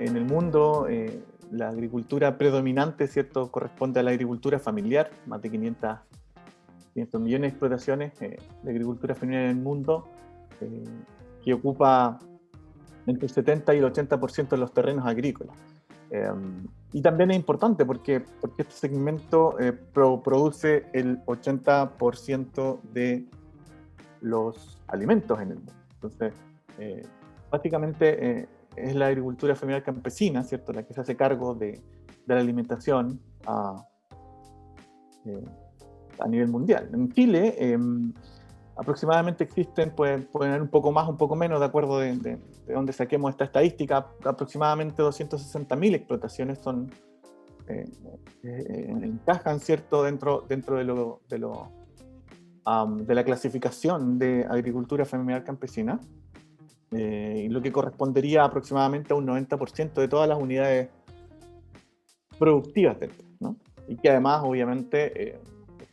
en el mundo la agricultura predominante, ¿cierto?, corresponde a la agricultura familiar, más de 500 millones de explotaciones de agricultura familiar en el mundo, eh, que ocupa entre el 70 y el 80% de los terrenos agrícolas. Eh, y también es importante porque este segmento produce el 80% de los alimentos en el mundo. Entonces, eh, básicamente es la agricultura familiar campesina, ¿cierto?, la que se hace cargo de la alimentación eh, a nivel mundial. En Chile, aproximadamente existen, pueden haber un poco más, un poco menos, de acuerdo de dónde saquemos esta estadística, aproximadamente 260.000 explotaciones son, encajan, ¿cierto?, dentro de la clasificación de agricultura familiar campesina, y lo que correspondería aproximadamente a un 90% de todas las unidades productivas del país, ¿no? Y que además, obviamente,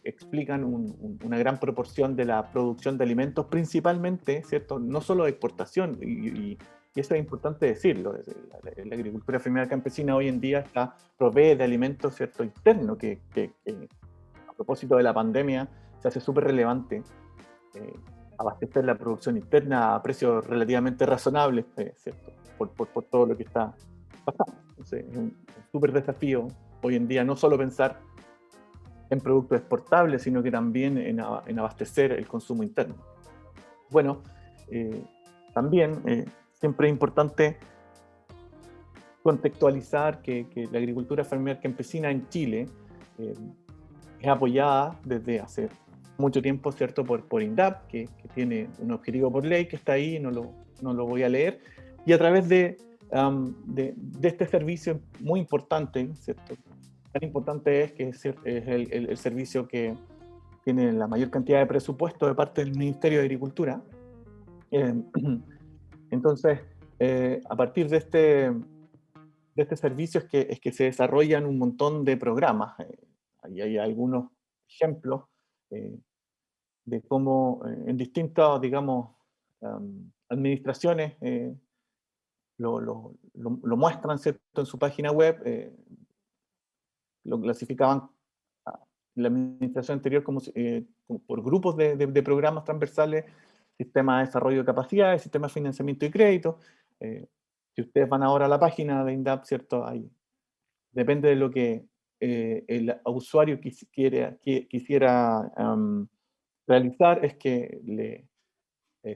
explican una gran proporción de la producción de alimentos, principalmente, ¿cierto?, no solo de exportación, y eso es importante decirlo. La agricultura familiar campesina hoy en día provee de alimentos, ¿cierto?, internos, que a propósito de la pandemia se hace súper relevante eh, abastecer la producción interna a precios relativamente razonables, ¿cierto?, por todo lo que está pasando. Entonces, es un súper desafío hoy en día no solo pensar en productos exportables, sino que también en abastecer el consumo interno. Bueno, eh, también siempre es importante contextualizar que la agricultura familiar campesina en Chile eh, es apoyada desde hace mucho tiempo, ¿cierto?, por INDAP, que tiene un objetivo por ley que está ahí, no lo voy a leer, y a través de este servicio muy importante, ¿cierto? Tan importante es que es el servicio que tiene la mayor cantidad de presupuesto de parte del Ministerio de Agricultura. Eh, entonces, a partir de este servicio es que se desarrollan un montón de programas. Ahí hay algunos ejemplos eh, de cómo en distintas, digamos, administraciones lo muestran, ¿cierto?, en su página web. Lo clasificaban la administración anterior como por grupos de programas transversales: sistema de desarrollo de capacidades, sistema de financiamiento y crédito. Si ustedes van ahora a la página de INDAP, ¿cierto?, ahí depende de lo que el usuario quisiera realizar, es que le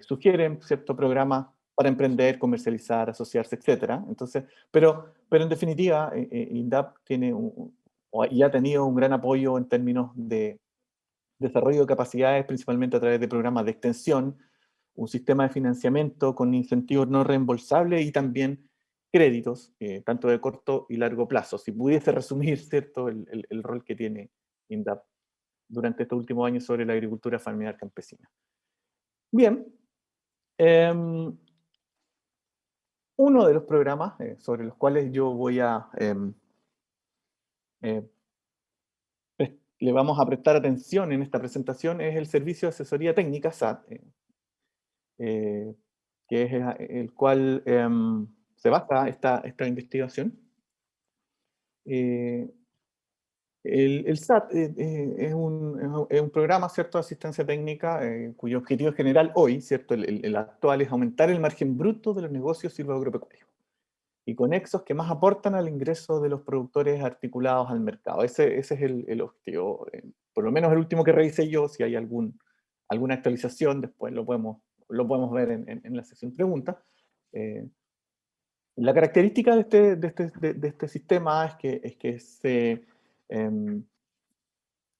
sugieren cierto programa para emprender, comercializar, asociarse, etcétera. Entonces, pero en definitiva, INDAP tiene o ya ha tenido un gran apoyo en términos de desarrollo de capacidades, principalmente a través de programas de extensión, un sistema de financiamiento con incentivos no reembolsables y también créditos, tanto de corto y largo plazo. Si pudiese resumir, ¿cierto?, el rol que tiene INDAP durante estos últimos años sobre la agricultura familiar campesina. Bien, em, uno de los programas sobre los cuales yo voy eh, le vamos a prestar atención en esta presentación es el Servicio de Asesoría Técnica SAT, eh, que es el cual se basa esta investigación. Eh, el SAT es un programa, ¿cierto?, de asistencia técnica cuyo objetivo general hoy, ¿cierto?, el actual, es aumentar el margen bruto de los negocios silvoagropecuarios y conexos que más aportan al ingreso de los productores articulados al mercado. Ese es el objetivo. Por lo menos el último que revisé yo. Si hay alguna actualización, después lo podemos ver en la sesión preguntas. La característica de este sistema es que em,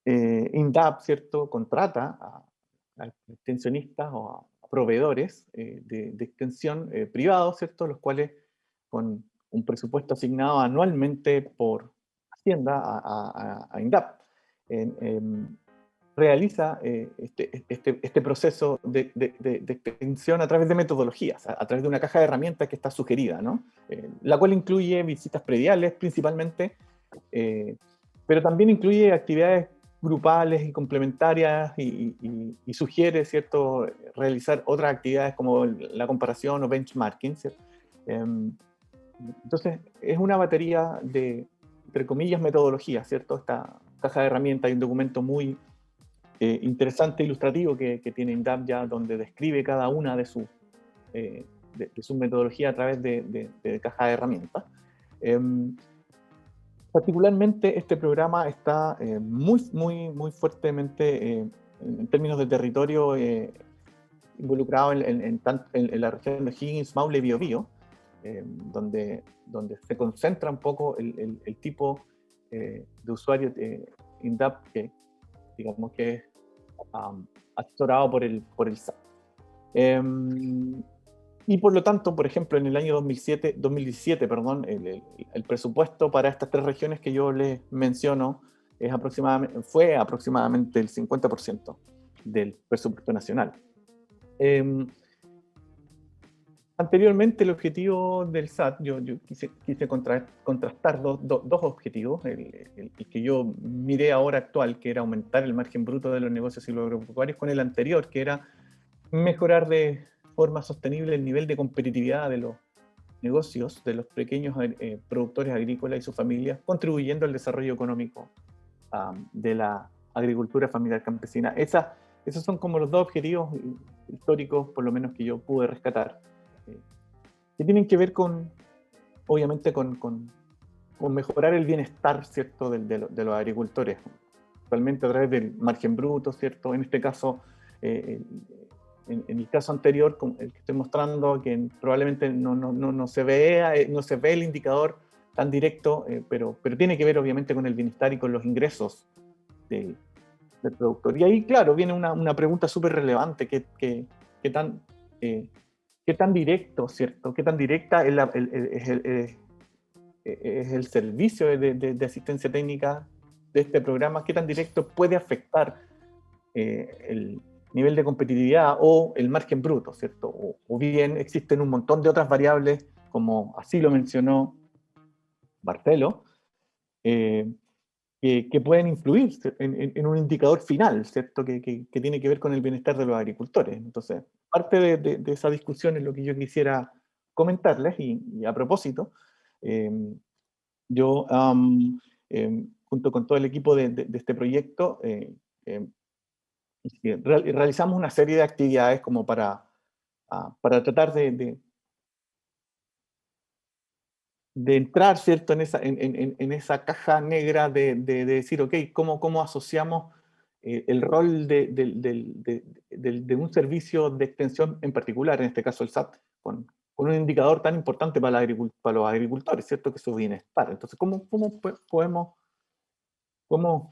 INDAP, ¿cierto?, contrata a extensionistas o a proveedores de extensión privados, ¿cierto?, los cuales con un presupuesto asignado anualmente por Hacienda a INDAP, realiza este proceso de extensión a través de metodologías, a través de una caja de herramientas que está sugerida, ¿no? La cual incluye visitas prediales principalmente, pero también incluye actividades grupales y complementarias y sugiere, ¿cierto?, realizar otras actividades como la comparación o benchmarking, ¿cierto? Entonces, es una batería de, entre comillas, metodología, ¿cierto? Esta caja de herramientas, hay un documento muy interesante, ilustrativo que tiene INDAP ya, donde describe cada una de sus metodologías a través de caja de herramientas. Particularmente este programa está muy fuertemente, en términos de territorio, involucrado en la región de Higgins, Maule, Biobío, donde se concentra un poco el tipo de usuario INDAP que, digamos, que es asesorado por el SAT. Y por lo tanto, por ejemplo, en el año 2017, perdón, el presupuesto para estas 3 regiones que yo les menciono fue aproximadamente el 50% del presupuesto nacional. Anteriormente, el objetivo del SAT, yo quise contrastar dos objetivos. El que yo miré ahora actual, que era aumentar el margen bruto de los negocios agropecuarios, con el anterior, que era mejorar de forma sostenible el nivel de competitividad de los negocios, de los pequeños productores agrícolas y sus familias, contribuyendo al desarrollo económico de la agricultura familiar campesina. Esos son como los dos objetivos históricos, por lo menos que yo pude rescatar, que tienen que ver obviamente, con mejorar el bienestar, ¿cierto?, de los agricultores, actualmente a través del margen bruto, ¿cierto? En este caso, en el caso anterior, el que estoy mostrando, que probablemente no se ve el indicador tan directo, pero tiene que ver obviamente con el bienestar y con los ingresos del productor. Y ahí, claro, viene una pregunta súper relevante: ¿qué tan directo, ¿cierto? ¿Qué tan directa es el servicio de asistencia técnica de este programa? ¿Qué tan directo puede afectar el nivel de competitividad o el margen bruto, ¿cierto? O bien existen un montón de otras variables, como así lo mencionó Bartelo, que pueden influir en un indicador final, ¿cierto? Que tiene que ver con el bienestar de los agricultores. Entonces, parte de esa discusión es lo que yo quisiera comentarles, y a propósito, yo, junto con todo el equipo de este proyecto, realizamos una serie de actividades como para tratar de entrar, ¿cierto?, en esa caja negra de decir, ok, ¿cómo asociamos el rol de un servicio de extensión en particular, en este caso el SAT, con un indicador tan importante para los agricultores, ¿cierto?, que es su bienestar? Entonces, ¿cómo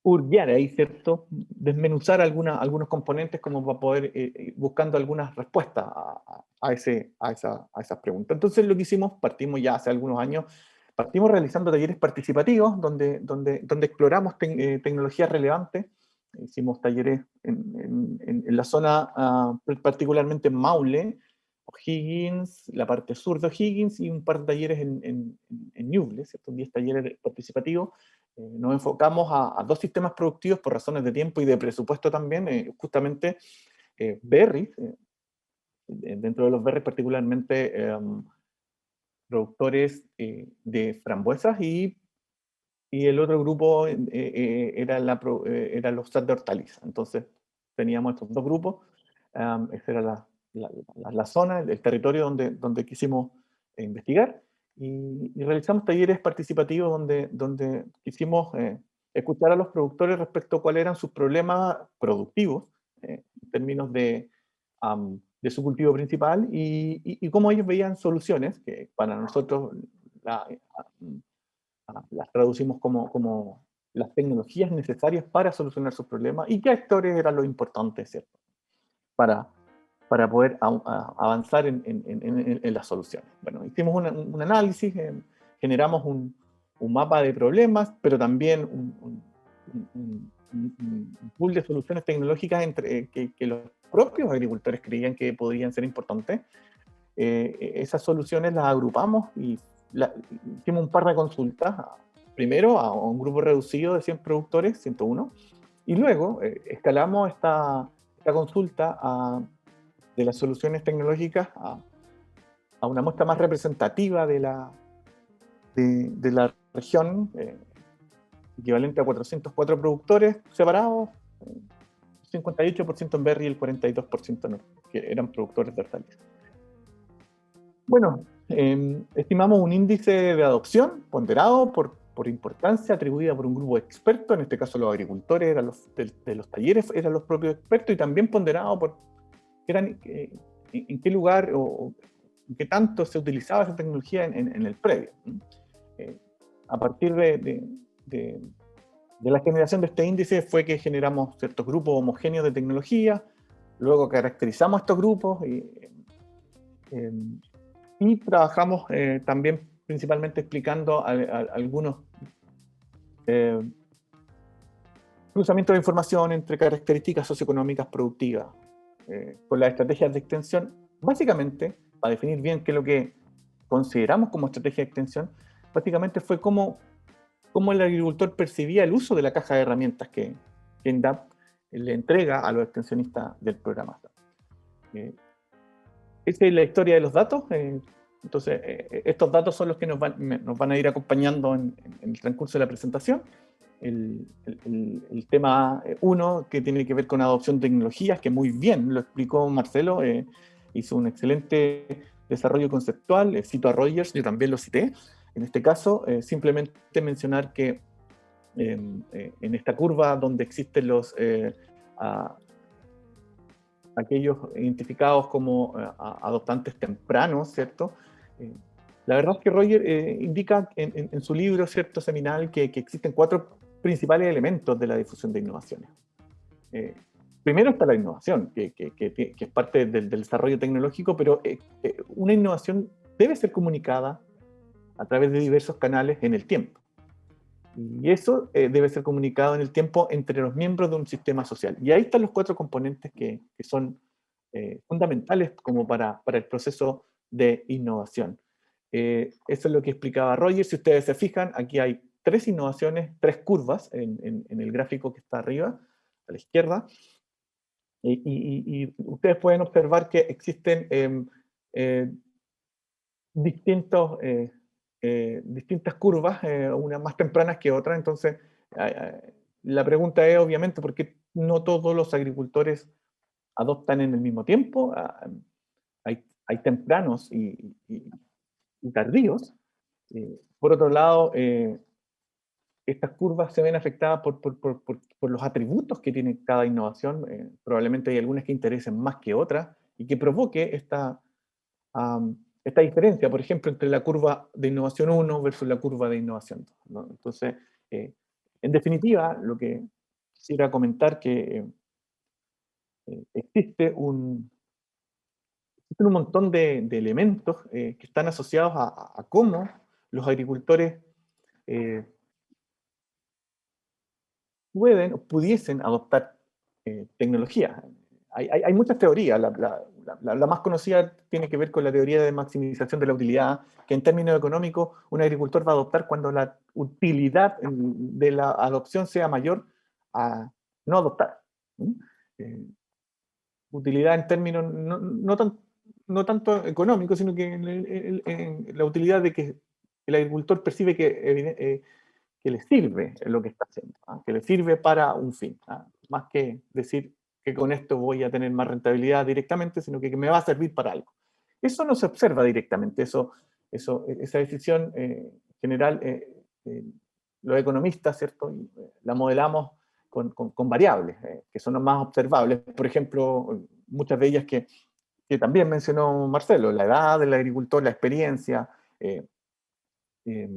hurguear ahí, ¿cierto? Desmenuzar algunos componentes como para poder ir buscando algunas respuestas a esas preguntas. Entonces, lo que hicimos, partimos ya hace algunos años, partimos realizando talleres participativos donde exploramos tecnologías relevantes. Hicimos talleres en la zona, particularmente en Maule, O'Higgins, la parte sur de O'Higgins, y un par de talleres en Ñuble, ¿cierto? 10 talleres participativos. Nos enfocamos a 2 sistemas productivos por razones de tiempo y de presupuesto también, justamente berries, dentro de los berries particularmente productores de frambuesas, y el otro grupo era los SAT de hortalizas. Entonces teníamos estos 2 grupos. Esa era la zona, el territorio donde quisimos investigar, y realizamos talleres participativos donde quisimos escuchar a los productores respecto a cuáles eran sus problemas productivos, en términos de su cultivo principal, y cómo ellos veían soluciones que para nosotros las traducimos como las tecnologías necesarias para solucionar sus problemas, y qué actores eran los importantes, ¿cierto?, para poder avanzar en las soluciones. Bueno, hicimos un análisis, generamos un mapa de problemas, pero también un pool de soluciones tecnológicas que los propios agricultores creían que podrían ser importantes. Esas soluciones las agrupamos y hicimos un par de consultas, primero a un grupo reducido de 100 productores, 101, y luego escalamos esta consulta de las soluciones tecnológicas a a una muestra más representativa de la región, equivalente a 404 productores separados, 58% en berry y el 42% no, que eran productores de hortalizas. Bueno, estimamos un índice de adopción ponderado por importancia, atribuida por un grupo de expertos, en este caso los agricultores eran de los talleres, eran los propios expertos, y también ponderado por en qué lugar o en qué tanto se utilizaba esa tecnología en el predio. A partir de la generación de este índice fue que generamos ciertos grupos homogéneos de tecnología, luego caracterizamos estos grupos y trabajamos también principalmente explicando algunos cruzamientos de información entre características socioeconómicas productivas con las estrategias de extensión, básicamente, para definir bien qué es lo que consideramos como estrategia de extensión, básicamente fue cómo el agricultor percibía el uso de la caja de herramientas que NDAP le entrega a los extensionistas del programa. Esa es la historia de los datos. Entonces, estos datos son los que nos van a ir acompañando en el transcurso de la presentación. El tema 1, que tiene que ver con adopción de tecnologías, que muy bien lo explicó Marcelo, hizo un excelente desarrollo conceptual, cito a Rogers, yo también lo cité. En este caso, simplemente mencionar que en esta curva donde existen aquellos identificados como adoptantes tempranos, ¿cierto? La verdad es que Roger indica en su libro, ¿cierto?, seminal, que existen 4 principales elementos de la difusión de innovaciones. Primero está la innovación, que es parte del desarrollo tecnológico, pero una innovación debe ser comunicada a través de diversos canales en el tiempo. Y eso debe ser comunicado en el tiempo entre los miembros de un sistema social. Y ahí están los 4 componentes que son fundamentales como para el proceso de innovación. Eso es lo que explicaba Roger. Si ustedes se fijan, aquí hay 3 innovaciones, 3 curvas en el gráfico que está arriba, a la izquierda. Y ustedes pueden observar que existen distintas curvas, unas más tempranas que otras. Entonces, la pregunta es, obviamente, ¿por qué no todos los agricultores adoptan en el mismo tiempo? Hay tempranos y tardíos. Por otro lado, estas curvas se ven afectadas por los atributos que tiene cada innovación. Probablemente hay algunas que interesen más que otras y que provoque esta diferencia, por ejemplo, entre la curva de innovación 1 versus la curva de innovación 2, ¿no? Entonces, en definitiva, lo que quisiera comentar que existen un montón de elementos que están asociados a cómo los agricultores pudiesen adoptar tecnología. Hay muchas teorías. La más conocida tiene que ver con la teoría de maximización de la utilidad, que en términos económicos un agricultor va a adoptar cuando la utilidad de la adopción sea mayor a no adoptar. Utilidad en términos no tanto económicos, sino que la utilidad de que el agricultor percibe que le sirve lo que está haciendo, que le sirve para un fin, más que decir que con esto voy a tener más rentabilidad directamente, sino que me va a servir para algo. Eso no se observa directamente, esa decisión general, los economistas, ¿cierto? La modelamos con variables que son las más observables. Por ejemplo, muchas de ellas que también mencionó Marcelo: la edad del agricultor, la experiencia,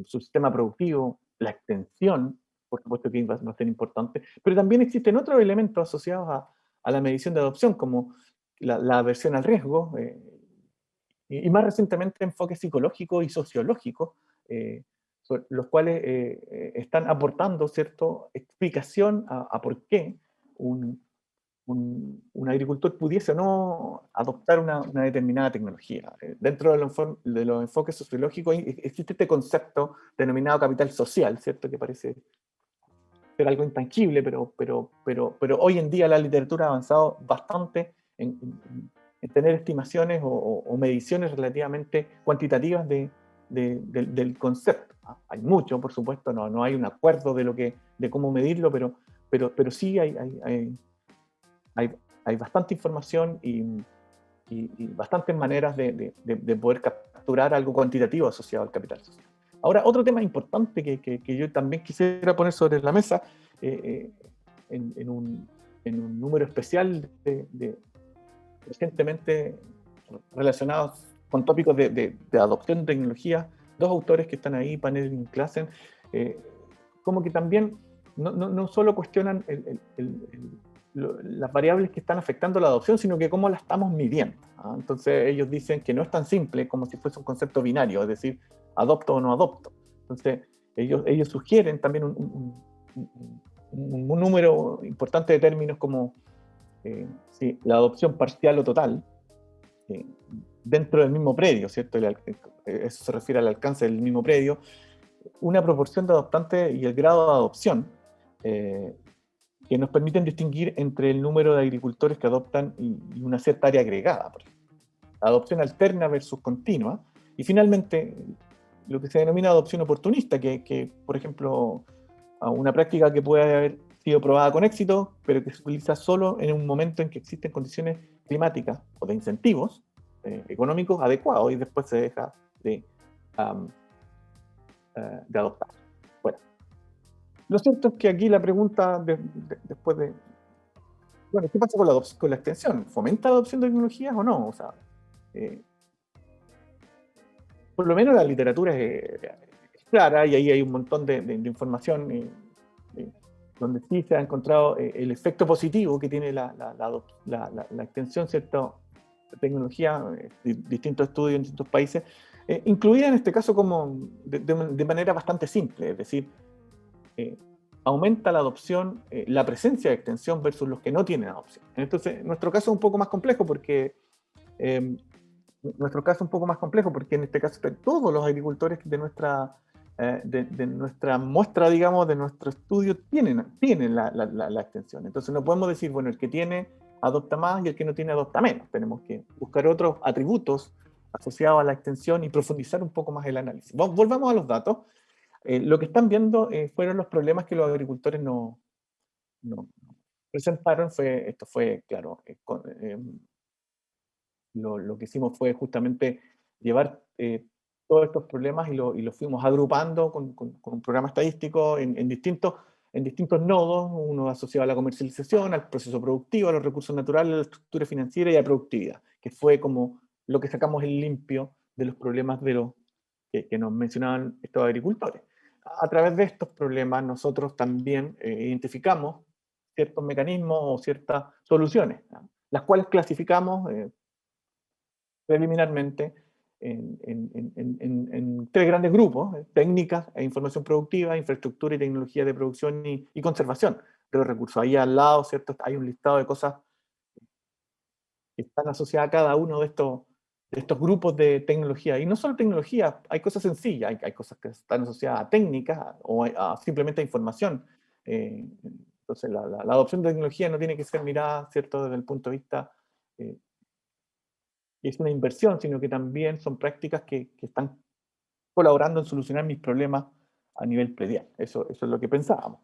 su sistema productivo, la extensión, por supuesto que va a ser importante, pero también existen otros elementos asociados a la medición de adopción, como la aversión al riesgo, y más recientemente enfoques psicológicos y sociológicos, los cuales están aportando, ¿cierto?, explicación a por qué un agricultor pudiese o no adoptar una determinada tecnología. Dentro de los enfoques sociológicos existe este concepto denominado capital social, ¿cierto?, que parece ser algo intangible, pero hoy en día la literatura ha avanzado bastante en tener estimaciones o mediciones relativamente cuantitativas del concepto. Hay mucho, por supuesto, no hay un acuerdo de cómo medirlo, pero sí hay, hay bastante información y bastantes maneras de poder capturar algo cuantitativo asociado al capital social. Ahora, otro tema importante que yo también quisiera poner sobre la mesa, en un número especial recientemente relacionados con tópicos de adopción de tecnología, dos autores que están ahí, Panel y Classen, como que también no solo cuestionan las variables que están afectando la adopción, sino que cómo la estamos midiendo. Entonces ellos dicen que no es tan simple como si fuese un concepto binario, es decir, adopto o no adopto. Entonces ellos sugieren también un número importante de términos como sí, la adopción parcial o total, eh, dentro del mismo predio, ¿cierto? Eso se refiere al alcance del mismo predio, una proporción de adoptantes y el grado de adopción, que nos permiten distinguir entre el número de agricultores que adoptan y una cierta área agregada, por ejemplo. Adopción alterna versus continua, y finalmente lo que se denomina adopción oportunista, que por ejemplo, una práctica que puede haber sido probada con éxito, pero que se utiliza solo en un momento en que existen condiciones climáticas o de incentivos económicos adecuados y después se deja um, de adoptar. Bueno, lo cierto es que aquí la pregunta después de, bueno, ¿qué pasa con la extensión? ¿Fomenta la adopción de tecnologías o no? O sea, eh, por lo menos la literatura es clara y ahí hay un montón de información donde sí se ha encontrado el efecto positivo que tiene la extensión, ¿cierto? De tecnología, distintos estudios en distintos países, incluida en este caso como de manera bastante simple, es decir, aumenta la adopción, la presencia de extensión versus los que no tienen adopción. Entonces, nuestro caso es un poco más complejo porque en este caso todos los agricultores de nuestra muestra, digamos, de nuestro estudio tienen la extensión. Entonces no podemos decir, bueno, el que tiene adopta más y el que no tiene adopta menos. Tenemos que buscar otros atributos asociados a la extensión y profundizar un poco más el análisis. Volvamos a los datos. Lo que están viendo fueron los problemas que los agricultores no presentaron. Esto fue, claro, lo que hicimos fue justamente llevar todos estos problemas y los fuimos agrupando con un programa estadístico en distintos nodos, uno asociado a la comercialización, al proceso productivo, a los recursos naturales, a la estructura financiera y a la productividad, que fue como lo que sacamos en limpio de los problemas que nos mencionaban estos agricultores. A través de estos problemas nosotros también identificamos ciertos mecanismos o ciertas soluciones, ¿no? Las cuales clasificamos preliminarmente en tres grandes grupos: técnicas e información productiva, infraestructura y tecnología de producción y conservación de los recursos. Ahí al lado, ¿cierto?, hay un listado de cosas que están asociadas a cada uno de estos grupos de tecnología. Y no solo tecnología, hay cosas sencillas, hay cosas que están asociadas a técnicas o simplemente a información. Entonces, la adopción de tecnología no tiene que ser mirada, ¿cierto?, desde el punto de vista y es una inversión, sino que también son prácticas que están colaborando en solucionar mis problemas a nivel predial. Eso es lo que pensábamos.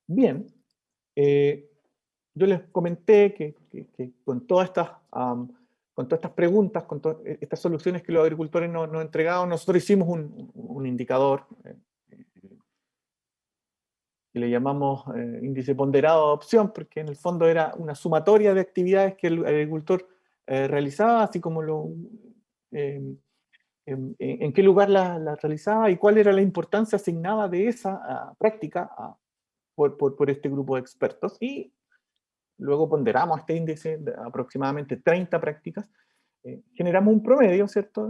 Bien, yo les comenté que con todas estas preguntas, con todas estas soluciones que los agricultores nos entregaban, nosotros hicimos un indicador que le llamamos índice ponderado de adopción, porque en el fondo era una sumatoria de actividades que el agricultor realizaba, así como en qué lugar la realizaba y cuál era la importancia asignada de esa práctica por este grupo de expertos. Y luego ponderamos este índice de aproximadamente 30 prácticas, generamos un promedio, ¿cierto?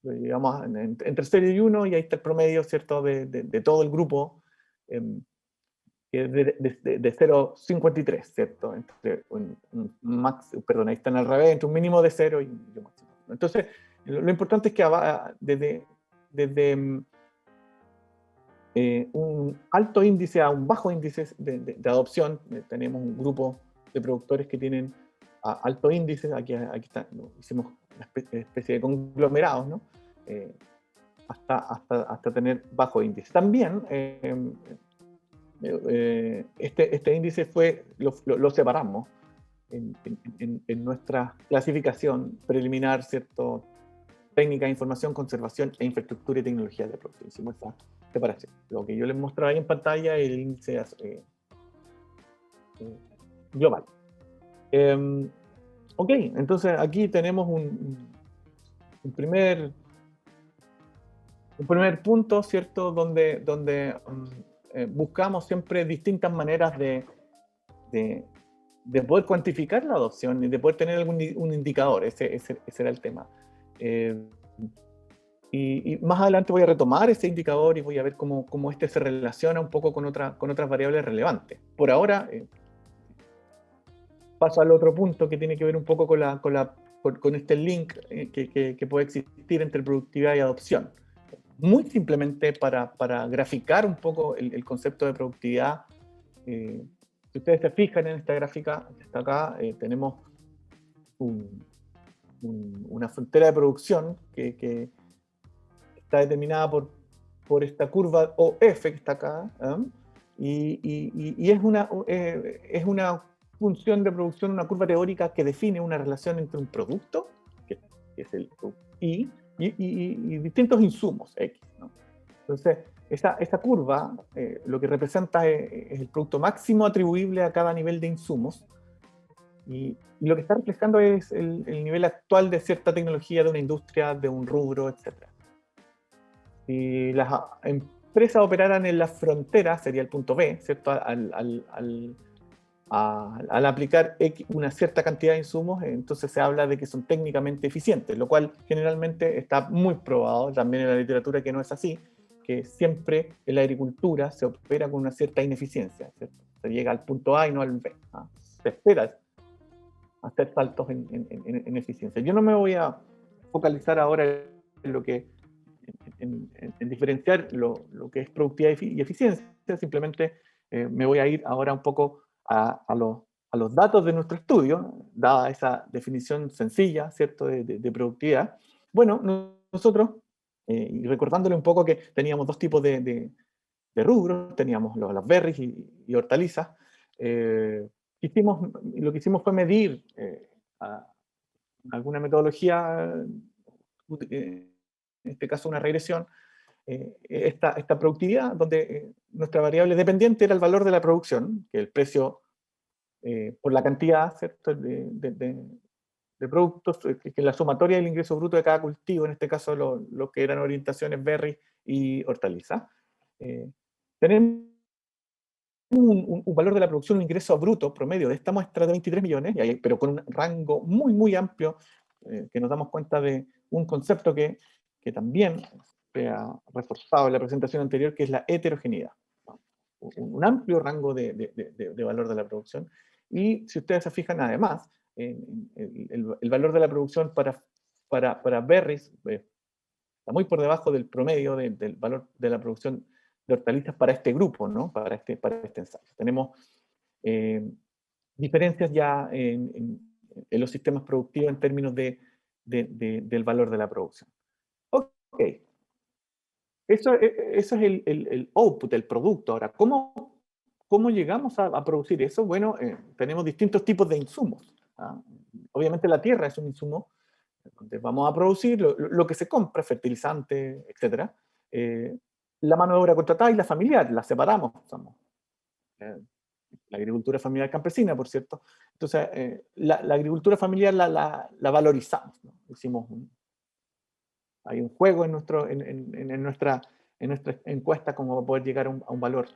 Lo llevamos entre 0 y 1 y ahí está el promedio, ¿cierto?, de todo el grupo, que es de 0,53, ¿cierto? Entre perdón, ahí están al revés, entre un mínimo de 0 y un máximo. Entonces, lo importante es que desde un alto índice a un bajo índice de adopción, tenemos un grupo de productores que tienen altos índices, aquí está, hicimos una especie de conglomerados, ¿no? Hasta tener bajo índice. También este índice lo separamos en nuestra clasificación preliminar, ¿cierto? Técnica, información, conservación e infraestructura y tecnología de producción. Hicimos esa separación. Lo que yo les mostraba ahí en pantalla es el índice global. Ok, entonces aquí tenemos un primer punto, ¿cierto? Donde buscamos siempre distintas maneras de poder cuantificar la adopción y de poder tener un indicador. Ese era el tema. Y más adelante voy a retomar ese indicador y voy a ver cómo este se relaciona un poco con otras variables relevantes. Por ahora, paso al otro punto que tiene que ver un poco con este link que puede existir entre productividad y adopción. Muy simplemente para graficar un poco el concepto de productividad. Si ustedes se fijan en esta gráfica que está acá, tenemos una frontera de producción que está determinada por esta curva OF que está acá, y es una función de producción, una curva teórica que define una relación entre un producto, que es el I, y distintos insumos X, ¿no? Entonces, esa curva lo que representa es el producto máximo atribuible a cada nivel de insumos, y lo que está reflejando es el nivel actual de cierta tecnología de una industria, de un rubro, etc. Si las empresas operaran en la frontera, sería el punto B, ¿cierto? Al aplicar una cierta cantidad de insumos, entonces se habla de que son técnicamente eficientes, lo cual generalmente está muy probado también en la literatura que no es así, que siempre en la agricultura se opera con una cierta ineficiencia, ¿cierto? Se llega al punto A y no al B. Se espera hacer saltos en eficiencia. Yo no me voy a focalizar ahora en lo que en diferenciar lo que es productividad y eficiencia, simplemente me voy a ir ahora un poco a los datos de nuestro estudio, dada esa definición sencilla, ¿cierto?, de productividad. Bueno, nosotros, y recordándole un poco que teníamos dos tipos de rubros, teníamos las berries y hortalizas, lo que hicimos fue medir alguna metodología, en este caso una regresión, esta productividad, donde nuestra variable dependiente era el valor de la producción, que es el precio por la cantidad, ¿cierto?, de productos, que es la sumatoria del ingreso bruto de cada cultivo, en este caso lo que eran orientaciones berry y hortaliza. Tenemos un valor de la producción, un ingreso bruto promedio de esta muestra de 23 millones, pero con un rango muy, muy amplio, que nos damos cuenta de un concepto que también se ha reforzado en la presentación anterior, que es la heterogeneidad. Un amplio rango de valor de la producción. Y si ustedes se fijan, además, el valor de la producción para berries está muy por debajo del promedio del valor de la producción de hortalizas para este grupo, ¿no? Para este ensayo. Tenemos diferencias ya en los sistemas productivos en términos del valor de la producción. Ok. Eso es el output, el producto. Ahora, ¿cómo llegamos a producir eso? Bueno, tenemos distintos tipos de insumos. Obviamente la tierra es un insumo donde vamos a producir lo que se compra, fertilizante, etc. La mano de obra contratada y la familiar, la separamos. La agricultura familiar campesina, por cierto. Entonces, la agricultura familiar la valorizamos, ¿no? Hay un juego en nuestra encuesta como para poder llegar a un valor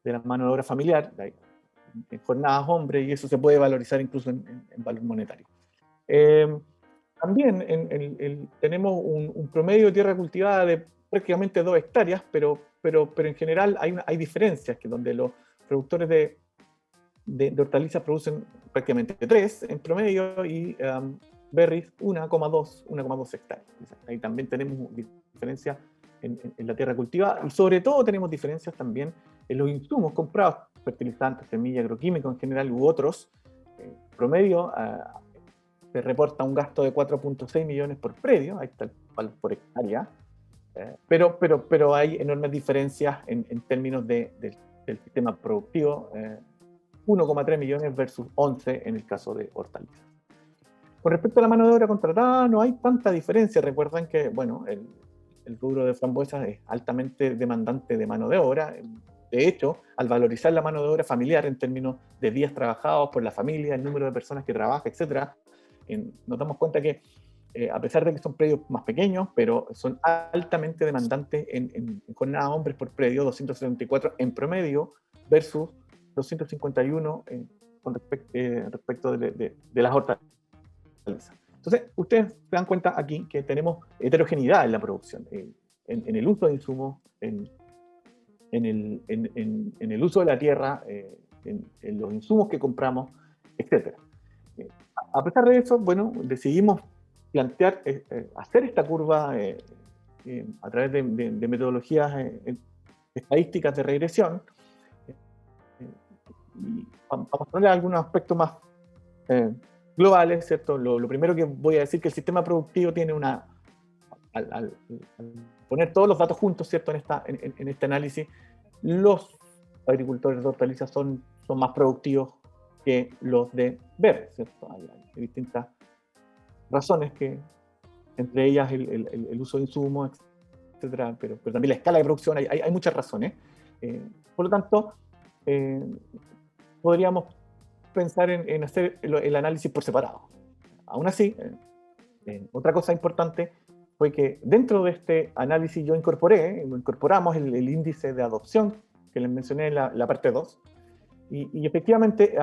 de la mano de obra familiar, en jornadas hombre, y eso se puede valorizar incluso en valor monetario. También tenemos un promedio de tierra cultivada de prácticamente 2 hectáreas, pero en general hay diferencias, que donde los productores de hortalizas producen prácticamente 3 en promedio y berries 1,2 hectáreas. Ahí también tenemos diferencias en la tierra cultivada, y sobre todo tenemos diferencias también en los insumos comprados, fertilizantes, semillas, agroquímicos en general u otros, promedio se reporta un gasto de 4.6 millones por predio, ahí está por hectárea, pero hay enormes diferencias en términos del sistema productivo, 1,3 millones versus 11 en el caso de hortalizas. Con respecto a la mano de obra contratada, no hay tanta diferencia. Recuerdan que, bueno, el rubro de frambuesas es altamente demandante de mano de obra. De hecho, al valorizar la mano de obra familiar en términos de días trabajados por la familia, el número de personas que trabaja, etc., nos damos cuenta que, a pesar de que son predios más pequeños, pero son altamente demandantes en jornada hombres por predio, 274 en promedio versus 251 respecto de las hortalizas. Entonces, ustedes se dan cuenta aquí que tenemos heterogeneidad en la producción, en el uso de insumos, en el uso de la tierra, en los insumos que compramos, etc. A pesar de eso, bueno, decidimos plantear, hacer esta curva a través de metodologías estadísticas de regresión, y para mostrarles algunos aspectos más globales, ¿cierto? Lo primero que voy a decir es que el sistema productivo tiene al poner todos los datos juntos, ¿cierto? En este análisis, los agricultores de hortalizas son más productivos que los de verde, ¿cierto? Hay distintas razones, que entre ellas el uso de insumos, etcétera, pero también la escala de producción, hay muchas razones. Por lo tanto, podríamos pensar en hacer el análisis por separado. Aún así, otra cosa importante fue que dentro de este análisis incorporamos el índice de adopción que les mencioné en la parte 2, y efectivamente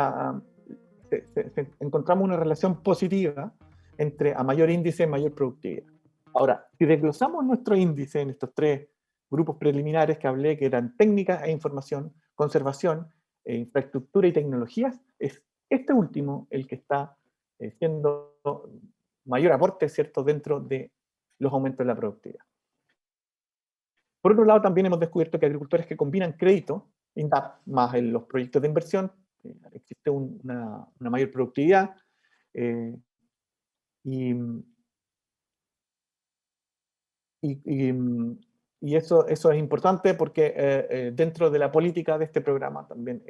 encontramos una relación positiva entre a mayor índice, mayor productividad. Ahora, si desglosamos nuestro índice en estos tres grupos preliminares que hablé, que eran técnicas e información, conservación, infraestructura y tecnologías, es este último el que está siendo mayor aporte, ¿cierto?, dentro de los aumentos de la productividad. Por otro lado, también hemos descubierto que agricultores que combinan crédito, INDAP, más en los proyectos de inversión, existe una mayor productividad, y eso es importante porque dentro de la política de este programa también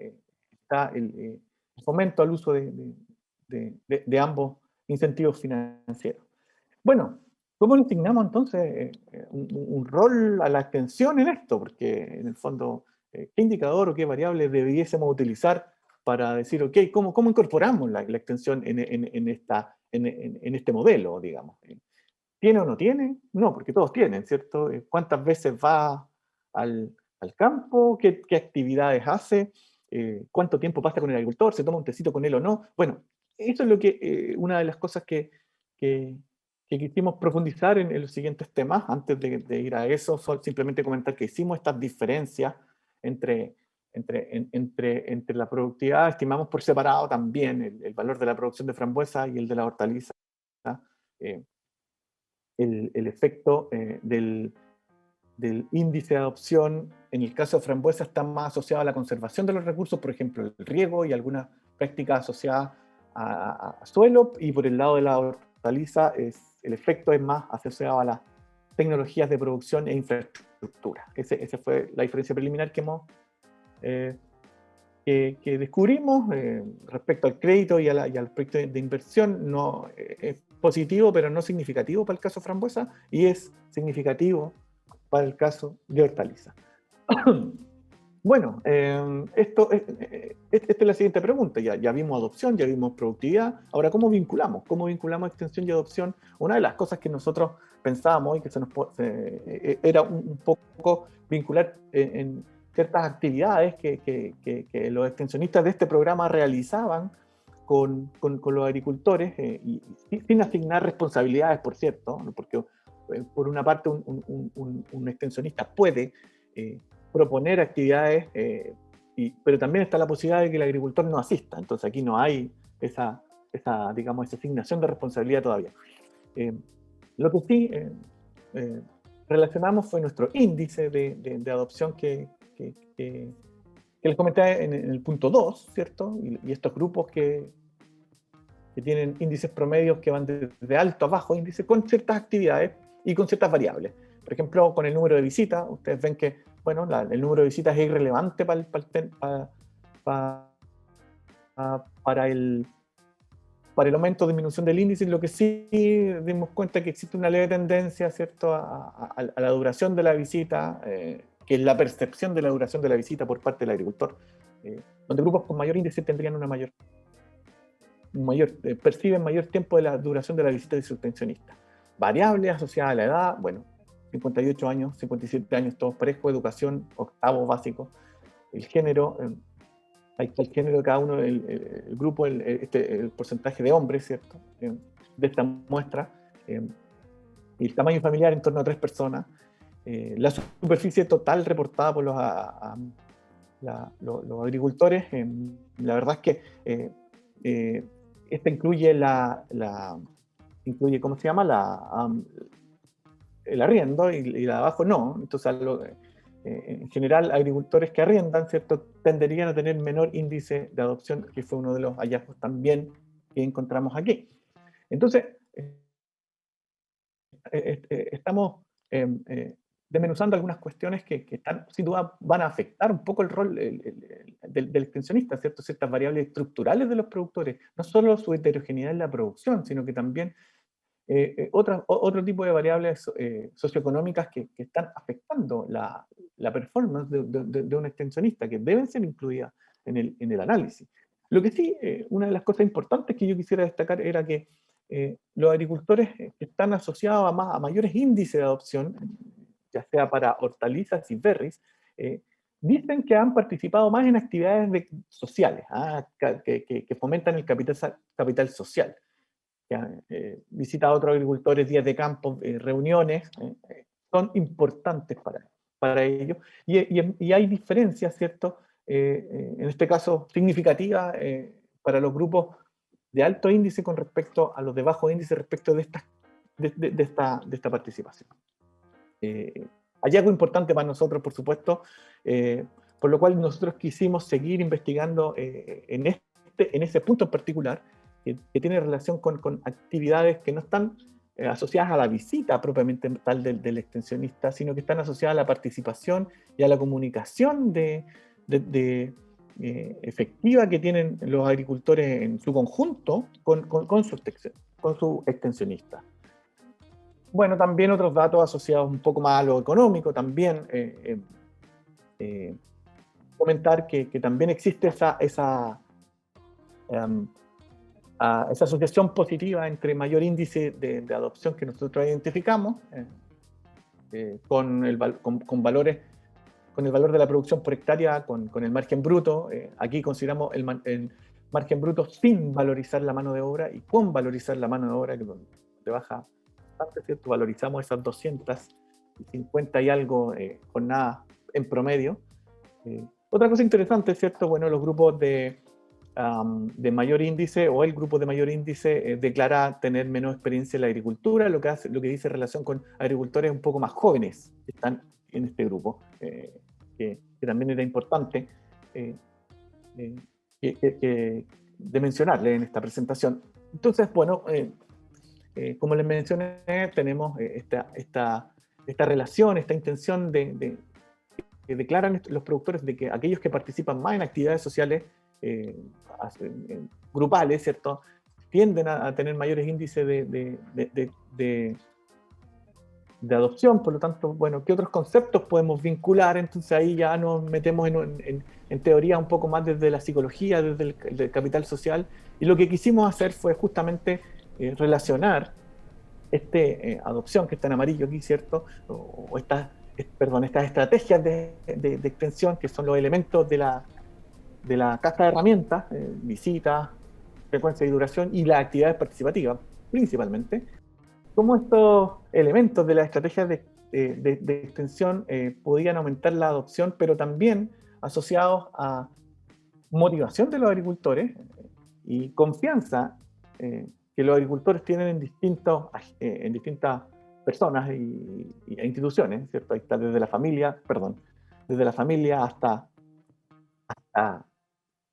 está el fomento al uso de ambos incentivos financieros. Bueno, ¿cómo le asignamos entonces un rol a la extensión en esto? Porque en el fondo, ¿qué indicador o qué variable debiésemos utilizar para decir, ok, ¿cómo incorporamos la extensión en este modelo, digamos? ¿Tiene o no tiene? No, porque todos tienen, ¿cierto? ¿Cuántas veces va al campo? ¿Qué actividades hace? ¿Cuánto tiempo pasa con el agricultor? ¿Se toma un tecito con él o no? Bueno, eso es lo que una de las cosas que quisimos profundizar en los siguientes temas. Antes de ir a eso, simplemente comentar que hicimos estas diferencias entre la productividad. Estimamos por separado también el valor de la producción de frambuesa y el de la hortaliza. El efecto del índice de adopción en el caso de frambuesa está más asociado a la conservación de los recursos, por ejemplo, el riego y algunas prácticas asociadas a suelo, y por el lado de la hortaliza el efecto es más asociado a las tecnologías de producción e infraestructura. Esa fue la diferencia preliminar que descubrimos respecto al crédito y al proyecto de inversión. No es positivo, pero no significativo para el caso frambuesa, y es significativo para el caso de hortaliza. Bueno, esta es la siguiente pregunta. Ya vimos adopción, ya vimos productividad. Ahora, ¿cómo vinculamos? ¿Cómo vinculamos extensión y adopción? Una de las cosas que nosotros pensábamos y que era un poco vincular en ciertas actividades que los extensionistas de este programa realizaban con los agricultores, y sin asignar responsabilidades, por cierto, ¿no? Porque por una parte un extensionista puede proponer actividades, pero también está la posibilidad de que el agricultor no asista. Entonces aquí no hay esa asignación de responsabilidad todavía. Lo que sí relacionamos fue nuestro índice de adopción que les comenté en el punto 2, ¿cierto? Y estos grupos que que tienen índices promedios que van desde alto a bajo índice con ciertas actividades y con ciertas variables. Por ejemplo, con el número de visitas, ustedes ven que bueno, el número de visitas es irrelevante para el aumento o disminución del índice. Lo que sí dimos cuenta que existe una leve tendencia, ¿cierto?, a la duración de la visita, que es la percepción de la duración de la visita por parte del agricultor, donde grupos con mayor índice tendrían perciben mayor tiempo de la duración de la visita de su extensionista. Variables asociadas a la edad, bueno, 58 años, 57 años, todos parejos, educación, octavo básico, el género, ahí está el género de cada uno, el grupo, el porcentaje de hombres, ¿cierto?, de esta muestra, el tamaño familiar en torno a 3 personas, la superficie total reportada por los agricultores, la verdad es que esta incluye incluye, ¿cómo se llama?, el arriendo, y la de abajo no. Entonces, en general, agricultores que arriendan, ¿cierto?, tenderían a tener menor índice de adopción, que fue uno de los hallazgos también que encontramos aquí. Entonces, estamos desmenuzando algunas cuestiones que están, sin duda, van a afectar un poco el rol del extensionista, ¿cierto? Ciertas variables estructurales de los productores, no solo su heterogeneidad en la producción, sino que también otro tipo de variables socioeconómicas que están afectando la performance de un extensionista, que deben ser incluidas en el análisis. Lo que sí, una de las cosas importantes que yo quisiera destacar era que los agricultores que están asociados a mayores índices de adopción, ya sea para hortalizas y berries, dicen que han participado más en actividades sociales, que fomentan el capital social. Visita a otros agricultores, días de campo, reuniones, son importantes para ellos. Y hay diferencias, ¿cierto?, en este caso significativas, para los grupos de alto índice con respecto a los de bajo índice respecto de esta participación. Hallazgo importante para nosotros, por supuesto, por lo cual nosotros quisimos seguir investigando en ese punto en particular, que tiene relación con actividades que no están asociadas a la visita propiamente tal del extensionista, sino que están asociadas a la participación y a la comunicación efectiva que tienen los agricultores en su conjunto con su extensionista. Bueno, también otros datos asociados un poco más a lo económico, también comentar que también existe esa asociación positiva entre mayor índice de adopción que nosotros identificamos con el valor de la producción por hectárea, con el margen bruto. Aquí consideramos el margen bruto sin valorizar la mano de obra y con valorizar la mano de obra, que te baja bastante, ¿cierto? Valorizamos esas 250 y algo jornadas en promedio. Otra cosa interesante, ¿cierto? Bueno, los grupos de mayor índice, o el grupo de mayor índice declara tener menos experiencia en la agricultura, lo que dice relación con agricultores un poco más jóvenes que están en este grupo, que también era importante de mencionarle en esta presentación. Entonces, bueno, como les mencioné, tenemos esta relación, esta intención que declaran los productores de que aquellos que participan más en actividades sociales grupales, ¿cierto?, tienden a tener mayores índices de adopción. Por lo tanto, bueno, ¿qué otros conceptos podemos vincular? Entonces ahí ya nos metemos en teoría un poco más desde la psicología, desde el capital social, y lo que quisimos hacer fue justamente relacionar adopción que está en amarillo aquí, ¿cierto?, o estas estrategias de extensión, que son los elementos de la caja de herramientas, visitas, frecuencia y duración, y las actividades participativas, principalmente, cómo estos elementos de las estrategias de extensión podían aumentar la adopción, pero también asociados a motivación de los agricultores y confianza que los agricultores tienen en distintas personas e instituciones, ¿cierto? Ahí está desde la familia hasta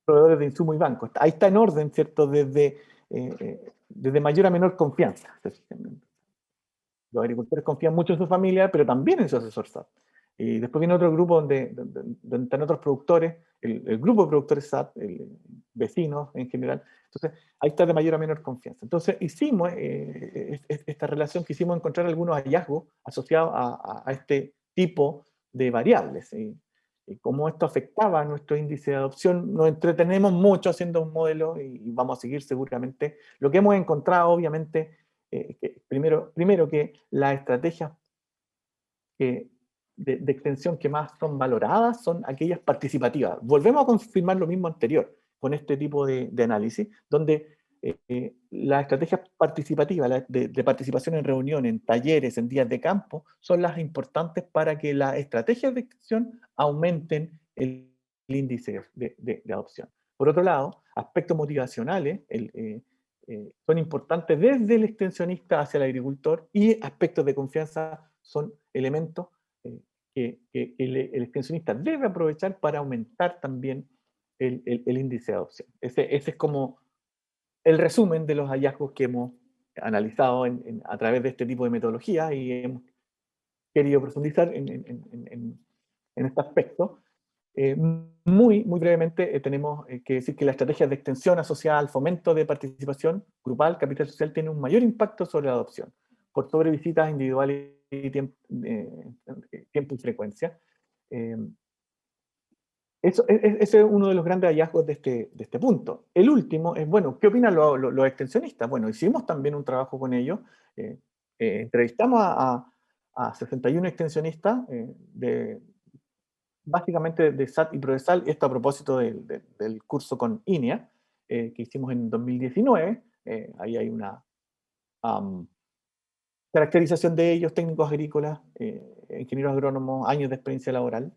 proveedores de insumos y bancos. Ahí está en orden, ¿cierto? Desde desde mayor a menor confianza. Los agricultores confían mucho en su familia, pero también en su asesor SAT. Y después viene otro grupo donde están otros productores, el grupo de productores SAT, vecinos en general. Entonces, ahí está de mayor a menor confianza. Entonces, hicimos esta relación, quisimos encontrar algunos hallazgos asociados a este tipo de variables. Y cómo esto afectaba a nuestro índice de adopción. Nos entretenemos mucho haciendo un modelo y vamos a seguir seguramente. Lo que hemos encontrado, obviamente, primero que las estrategias de extensión que más son valoradas son aquellas participativas. Volvemos a confirmar lo mismo anterior con este tipo de análisis, donde las estrategias participativas, de participación en reuniones, en talleres, en días de campo, son las importantes para que las estrategias de extensión aumenten el índice de adopción. Por otro lado, aspectos motivacionales son importantes desde el extensionista hacia el agricultor, y aspectos de confianza son elementos que el extensionista debe aprovechar para aumentar también el índice de adopción. Ese es como el resumen de los hallazgos que hemos analizado a través de este tipo de metodologías, y hemos querido profundizar en este aspecto. Muy brevemente, tenemos que decir que la estrategia de extensión asociada al fomento de participación grupal, capital social, tiene un mayor impacto sobre la adopción, por sobre visitas individuales y tiempo y frecuencia. Ese es uno de los grandes hallazgos de este punto. El último es, bueno, ¿qué opinan los extensionistas? Bueno, hicimos también un trabajo con ellos. Entrevistamos a 61 extensionistas básicamente de SAT y Prodesal, esto a propósito del curso con INEA, que hicimos en 2019. Ahí hay una caracterización de ellos: técnicos agrícolas, ingenieros agrónomos, años de experiencia laboral.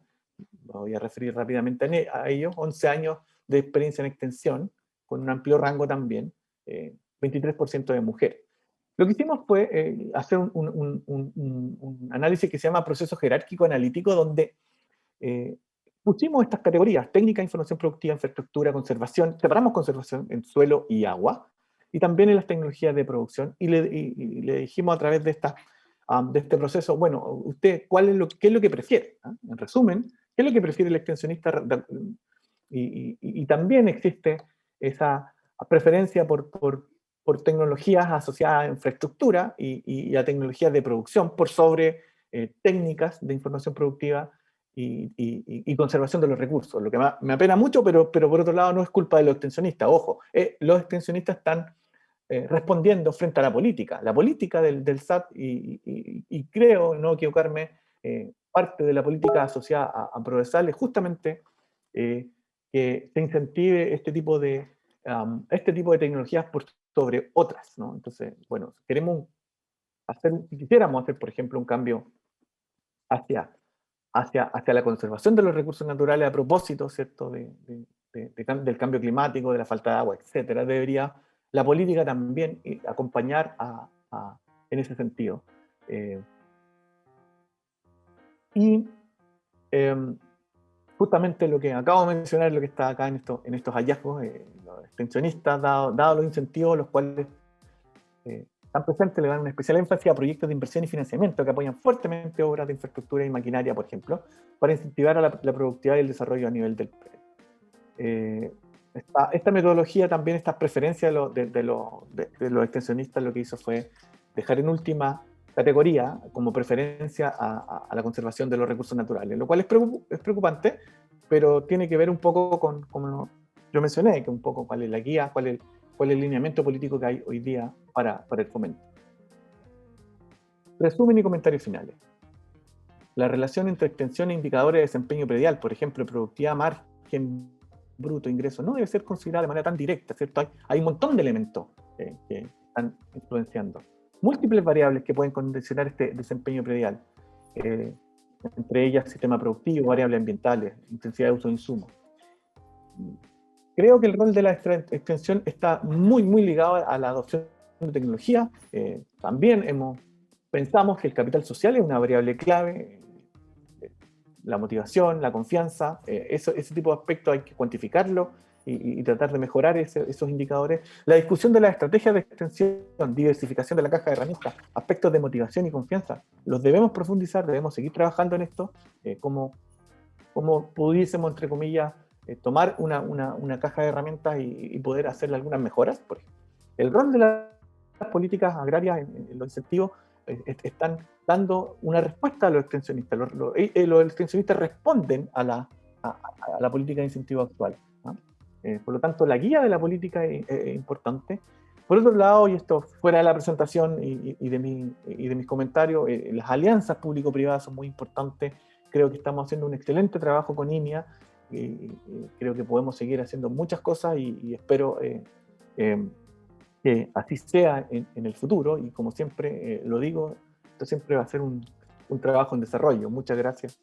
Voy a referir rápidamente a ellos: 11 años de experiencia en extensión, con un amplio rango también, 23% de mujeres. Lo que hicimos fue hacer un análisis que se llama proceso jerárquico analítico, donde pusimos estas categorías: técnica, información productiva, infraestructura, conservación. Separamos conservación en suelo y agua, y también en las tecnologías de producción, y le dijimos a través de este proceso: bueno, usted, ¿qué es lo que prefiere? En resumen, ¿qué es lo que prefiere el extensionista? Y también existe esa preferencia por tecnologías asociadas a infraestructura y a tecnologías de producción por sobre técnicas de información productiva y conservación de los recursos. Lo que me apena mucho, pero por otro lado no es culpa de los extensionistas. Ojo, los extensionistas están respondiendo frente a la política del SAT, y creo, no equivocarme, parte de la política asociada a Prodesal es justamente que se incentive este tipo de tecnologías por sobre otras, ¿no? Entonces, bueno, si quisiéramos hacer, por ejemplo, un cambio hacia la conservación de los recursos naturales a propósito, ¿cierto?, del cambio climático, de la falta de agua, etcétera, debería la política también acompañar en ese sentido. Y justamente lo que acabo de mencionar es lo que está acá en estos hallazgos. Los extensionistas, dado los incentivos, los cuales están presentes, le dan un especial énfasis a proyectos de inversión y financiamiento que apoyan fuertemente obras de infraestructura y maquinaria, por ejemplo, para incentivar a la productividad y el desarrollo a nivel del PRE. Esta metodología, también estas preferencias de los extensionistas, lo que hizo fue dejar en última categoría como preferencia a la conservación de los recursos naturales, lo cual es preocupante, pero tiene que ver un poco con, como yo mencioné, que un poco cuál es la guía, cuál es el lineamiento político que hay hoy día para el fomento. Resumen y comentarios finales. La relación entre extensión e indicadores de desempeño predial, por ejemplo, productividad, margen bruto, ingreso, no debe ser considerada de manera tan directa, ¿cierto? Hay un montón de elementos que están influenciando. Múltiples variables que pueden condicionar este desempeño predial, entre ellas sistema productivo, variables ambientales, intensidad de uso de insumos. Creo que el rol de la extensión está muy ligado a la adopción de tecnología. También pensamos que el capital social es una variable clave. La motivación, la confianza, ese tipo de aspectos hay que cuantificarlo y tratar de mejorar esos indicadores. La discusión de las estrategias de extensión, diversificación de la caja de herramientas, aspectos de motivación y confianza, los debemos profundizar, debemos seguir trabajando en esto, como pudiésemos, entre comillas, tomar una caja de herramientas y poder hacerle algunas mejoras. Por ejemplo, el rol de las políticas agrarias en los incentivos están dando una respuesta a los extensionistas. Los extensionistas responden a la política de incentivo actual, ¿no? Por lo tanto, la guía de la política es importante. Por otro lado, y esto fuera de la presentación y de mis comentarios, las alianzas público-privadas son muy importantes. Creo que estamos haciendo un excelente trabajo con INEA. Creo que podemos seguir haciendo muchas cosas y espero que así sea en el futuro. Y como siempre lo digo, esto siempre va a ser un trabajo en desarrollo. Muchas gracias.